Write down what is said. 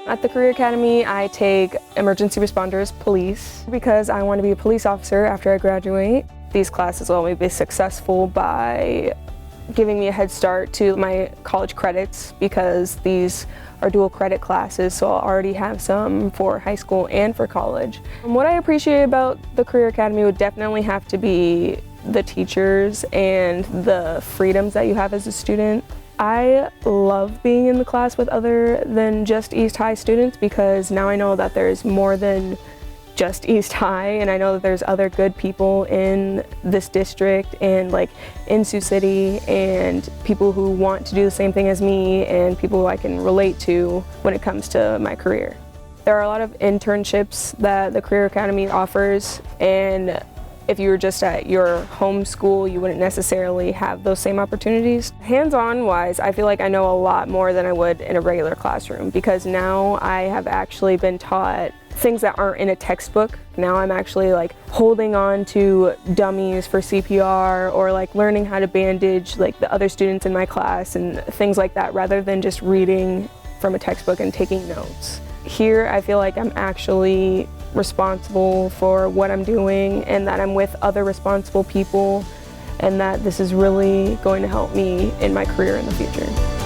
At the Career Academy, I take emergency responders, police, because I want to be a police officer after I graduate. These classes will only be successful by giving me a head start to my college credits because these are dual credit classes, so I'll already have some for high school and for college. What I appreciate about the Career Academy would definitely have to be the teachers and the freedoms that you have as a student. I love being in the class with other than just East High students because now I know that there's more than just East High, and I know that there's other good people in this district and like in Sioux City, and people who want to do the same thing as me and people who I can relate to when it comes to my career. There are a lot of internships that the Career Academy offers, and if you were just at your home school, you wouldn't necessarily have those same opportunities. Hands-on wise, I feel like I know a lot more than I would in a regular classroom because now I have actually been taught things that aren't in a textbook. Now I'm actually like holding on to dummies for CPR or like learning how to bandage like the other students in my class and things like that rather than just reading from a textbook and taking notes. Here I feel like I'm actually responsible for what I'm doing and that I'm with other responsible people and that this is really going to help me in my career in the future.